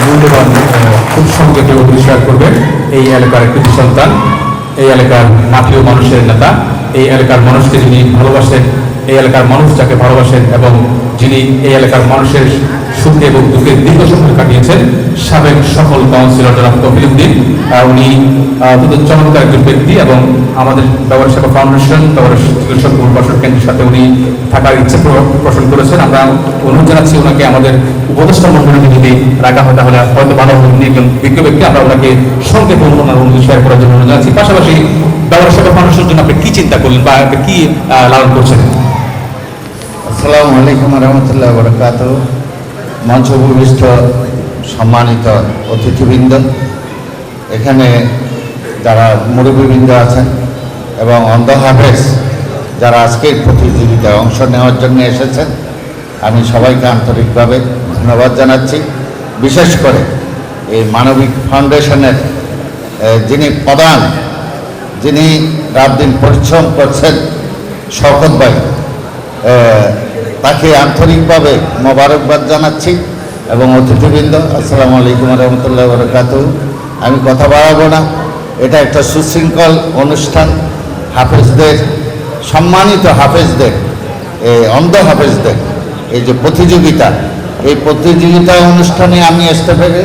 মূল্যবান খুব সংক্ষেপে শেয়ার করবেন। এই এলাকার কৃতি সন্তান, এই এলাকার মাটিও মানুষের নেতা, এই এলাকার মানুষকে যিনি ভালোবাসেন, এই এলাকার মানুষ যাকে ভালোবাসেন এবং যিনি এই এলাকার মানুষের সুখে এবং দুঃখে দীর্ঘ সময় কাটিয়েছেন, সাবেক সফল কাউন্সিলর জনাব কফিল উদ্দিন। উনি অত্যন্ত চমৎকার একজন ব্যক্তি এবং আমাদের ব্যবহার সেবা ফাউন্ডেশন, ব্যবহার চিকিৎসক পুনর্বাসন কেন্দ্রের সাথে উনি থাকার ইচ্ছে পোষণ করেছেন। আমরা অনুরোধ জানাচ্ছি ওনাকে আমাদের উপদেষ্টা মন্ডলীতে যদি রাখা হয় তাহলে হয়তো ভালো হবে। উনি একজন বিজ্ঞ ব্যক্তি, আমরা ওনাকে সংক্ষেপে ওনার অনুরোধ শেয়ার করার জন্য অনুরোধ জানাচ্ছি। পাশাপাশি ব্যবহার সেবা ফাউন্ডেশনের জন্য আপনি কি চিন্তা করলেন বা কি লালন করছেন? আসসালামু আলাইকুম রহমতুল্লাহ বরকাত। মঞ্চ উপবিষ্ট সম্মানিত অতিথিবৃন্দ, এখানে যারা মুরব্বীবৃন্দ আছেন এবং অন্ধ হাফেজ যারা আজকের প্রতিযোগিতায় অংশ নেওয়ার জন্য এসেছেন, আমি সবাইকে আন্তরিকভাবে ধন্যবাদ জানাচ্ছি। বিশেষ করে এই মানবিক ফাউন্ডেশনের যিনি প্রধান, যিনি রাত দিন পরিশ্রম করছেন, শওকত ভাই, তাকে আন্তরিকভাবে মোবারকবাদ জানাচ্ছি। এবং অতিথিবৃন্দ, আসসালামু আলাইকুম রহমতুল্লাহ বরকাত। আমি কথা বাড়াবো না, এটা একটা সুশৃঙ্খল অনুষ্ঠান। হাফেজদের, সম্মানিত হাফেজদের, অন্ধ হাফেজদের এই যে প্রতিযোগিতা, এই প্রতিযোগিতা অনুষ্ঠানে আমি আসতে পেরে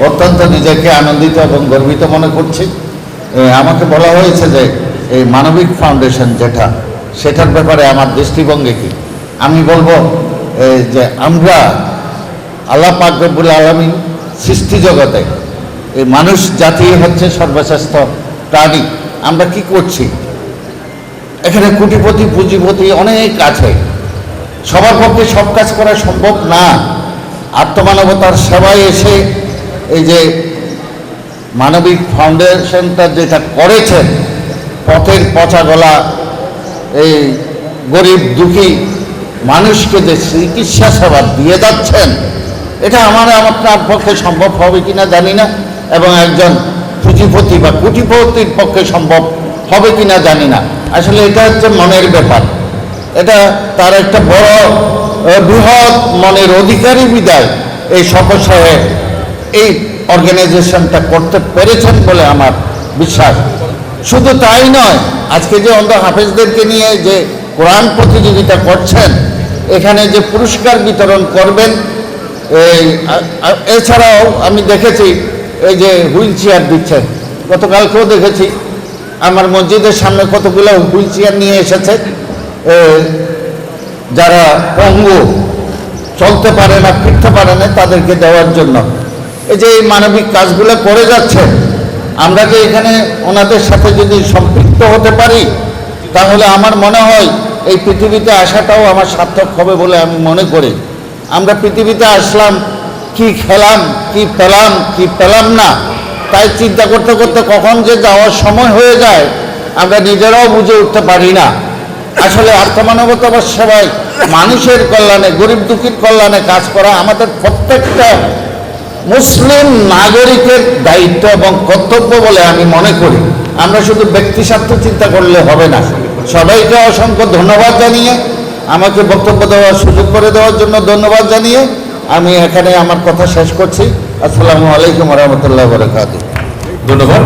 অত্যন্ত নিজেকে আনন্দিত এবং গর্বিত মনে করছি। আমাকে বলা হয়েছে যে এই মানবিক ফাউন্ডেশন যেটা, সেটার ব্যাপারে আমার দৃষ্টিভঙ্গি কি। আমি বলবো যে আমরা আল্লাহ পাক রব্বুল আলামিন সৃষ্টি জগতে এই মানুষ জাতি হচ্ছে সর্বশ্রেষ্ঠ প্রাণী। আমরা কি করছি? এখানে কোটিপতি পুঁজিপতি অনেক আছে, সবার পক্ষে সব কাজ করা সম্ভব না। আত্মমানবতার সেবায় এসে এই যে মানবিক ফাউন্ডেশনটা যেটা করেছেন, পথের পচা গলা এই গরিব দুঃখী মানুষকে যে চিকিৎসা সেবা দিয়ে যাচ্ছেন, এটা আপনার পক্ষে সম্ভব হবে কিনা জানি না, এবং একজন পুঁজিপতি বা কোটিপতির পক্ষে সম্ভব হবে কিনা জানি না। আসলে এটা হচ্ছে মনের ব্যাপার, এটা তার একটা বড় বৃহৎ মনের অধিকারী বিদায় এই সকসহে এই অর্গানাইজেশনটা করতে পেরেছেন বলে আমার বিশ্বাস। শুধু তাই নয়, আজকে যে অন্ধ হাফেজদেরকে নিয়ে যে কোরআন প্রতিযোগিতা করছেন, এখানে যে পুরস্কার বিতরণ করবেন, এছাড়াও আমি দেখেছি এই যে হুইল চেয়ার দিচ্ছেন, গতকালকেও দেখেছি আমার মসজিদের সামনে কতগুলো হুইল চেয়ার নিয়ে এসেছে, যারা পঙ্গু, চলতে পারে না, ফিরতে পারে না, তাদেরকে দেওয়ার জন্য। এই যে এই মানবিক কাজগুলো করে যাচ্ছেন, আমরা কি এখানে ওনাদের সাথে যদি সম্পৃক্ত হতে পারি, তাহলে আমার মনে হয় এই পৃথিবীতে আসাটাও আমার সার্থক হবে বলে আমি মনে করি। আমরা পৃথিবীতে আসলাম, কি খেলাম, কি পেলাম না, তাই চিন্তা করতে করতে কখন যে যাওয়ার সময় হয়ে যায় আমরা নিজেরাও বুঝে উঠতে পারি না। আসলে আত্মমানবতা সেবায়, মানুষের কল্যাণে, গরিব দুঃখীর কল্যাণে কাজ করা আমাদের প্রত্যেকটা মুসলিম নাগরিকের দায়িত্ব এবং কর্তব্য বলে আমি মনে করি। আমরা শুধু ব্যক্তি স্বার্থ চিন্তা করলে হবে না। সবাইকে অসংখ্য ধন্যবাদ জানিয়ে, আমাকে বক্তব্য দেওয়ার সুযোগ করে দেওয়ার জন্য ধন্যবাদ জানিয়ে আমি এখানে আমার কথা শেষ করছি। আসসালামু আলাইকুম রহমতুল্লাহ বরকাতুহু। ধন্যবাদ।